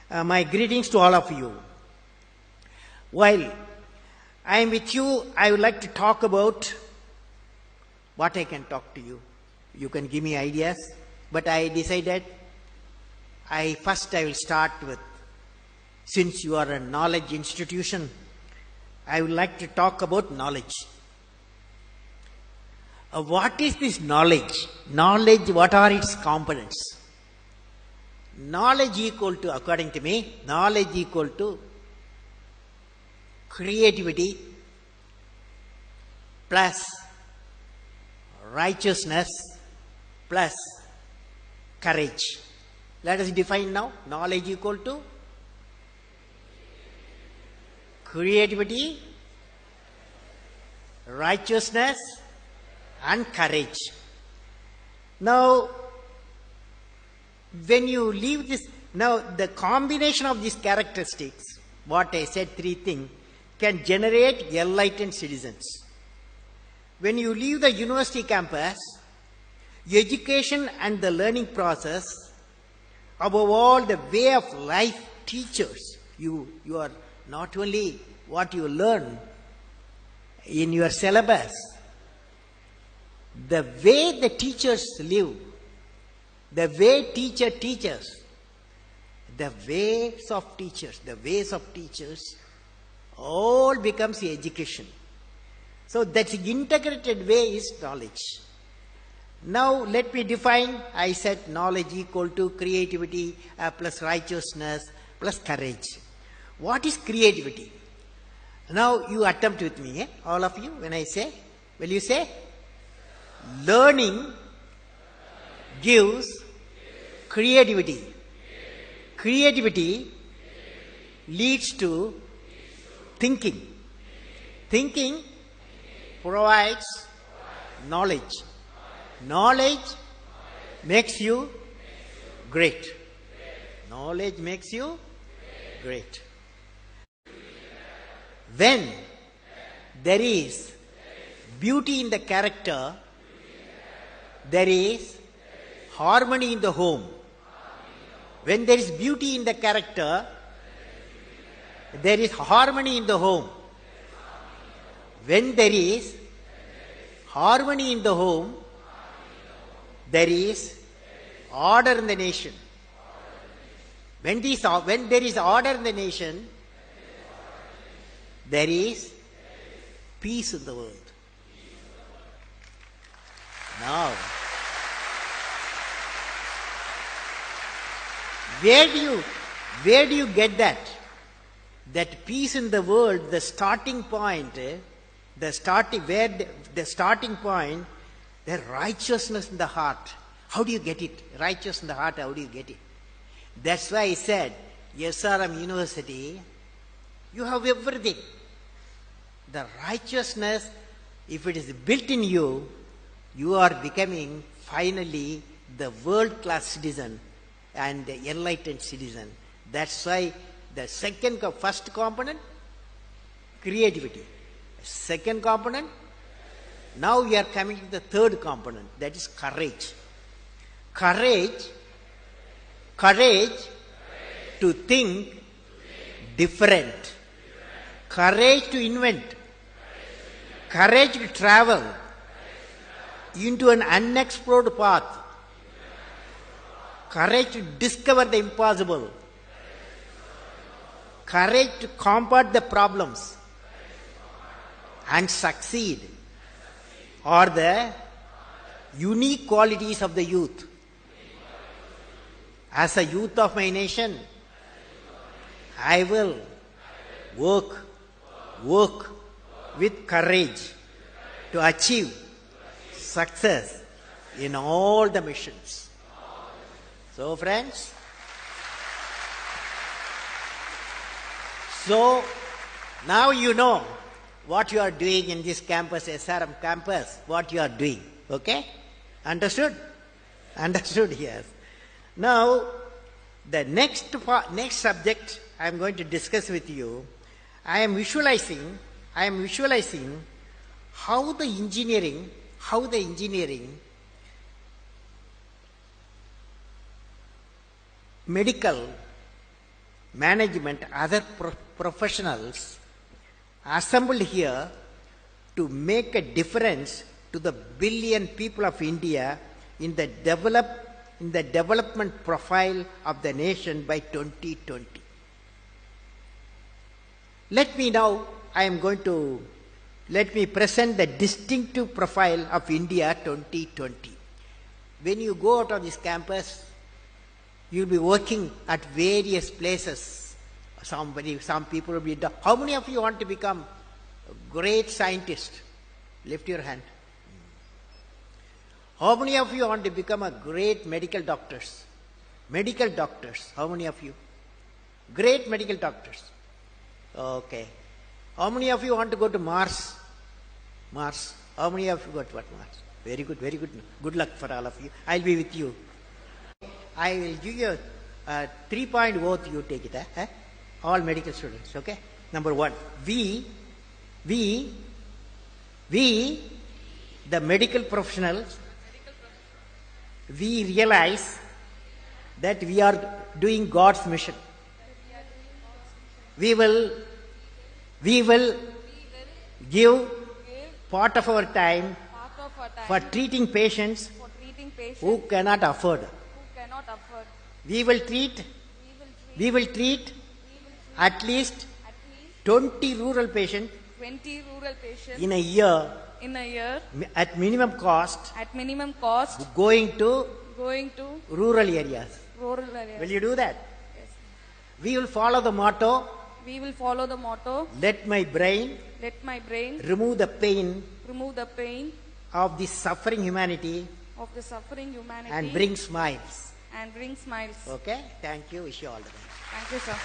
My greetings to all of you. While I am with you, I would like to talk about what I can talk to you. You can give me ideas, but I decided I will start with, since you are a knowledge institution, I would like to talk about knowledge. What is this knowledge? Knowledge, what are its components? Knowledge equal to, according to me, knowledge equal to creativity plus righteousness plus courage. Let us define now. Knowledge equal to creativity, righteousness and courage. Now, when you leave this, now the combination of these characteristics, what I said, three things, can generate enlightened citizens. When you leave the university campus, education and the learning process, above all the way of life teachers, you are not only what you learn in your syllabus, the way the teachers live, the way teacher teaches, the ways of teachers, all becomes education. So that integrated way is knowledge. Now let me define, I said knowledge equal to creativity plus righteousness plus courage. What is creativity? Now you attempt with me, all of you, when I say, will you say? Learning gives creativity. Creativity leads to thinking. Thinking provides knowledge. Knowledge makes you great. Knowledge makes you great. When there is beauty in the character, there is harmony in the home. When there is beauty in the character, there is harmony in the home. When there is harmony in the home, there is order in the nation. When there is order in the nation, there is peace in the world. Now, where do you get that? That peace in the world, the starting point, the starting point, the righteousness in the heart. How do you get it? Righteousness in the heart, how do you get it? That's why I said, SRM University, you have everything. The righteousness, if it is built in you, you are becoming finally the world-class citizen and the enlightened citizen. That's why the first component, creativity. Second component, now we are coming to the third component, that is courage. Courage to think different. Courage to invent. Courage to travel into an unexplored path. Courage to discover the impossible. Courage to combat the problems and succeed are the unique qualities of the youth. As a youth of my nation, I will work with courage to achieve success in all the missions. So friends, so now you know what you are doing in this campus, SRM campus, what you are doing. Okay? Understood? Understood, yes. Now, the next subject I am going to discuss with you, I am visualizing how the engineering medical management, other professionals assembled here to make a difference to the billion people of India in the development profile of the nation by 2020. Let me present the distinctive profile of India 2020. When you go out of this campus, you'll be working at various places. Some people will be. How many of you want to become a great scientist? Lift your hand. How many of you want to become a great medical doctors? Medical doctors. How many of you? Great medical doctors. Okay. How many of you want to go to Mars? Mars. How many of you go to what Mars? Very good, very good. Good luck for all of you. I'll be with you. I will give you a 3-point oath, you take it. All medical students, okay? Number one, we, the medical professionals, we realize that we are doing God's mission. We will give part of our time for treating patients who cannot afford. We will treat at least 20 rural patients in a year at minimum cost going to rural areas. Will you do that? Yes. We will follow the motto, let my brain remove the pain of the suffering humanity the suffering humanity and bring smiles. and bring smiles. Okay? Thank you. Wish you all the best. Thank you, sir.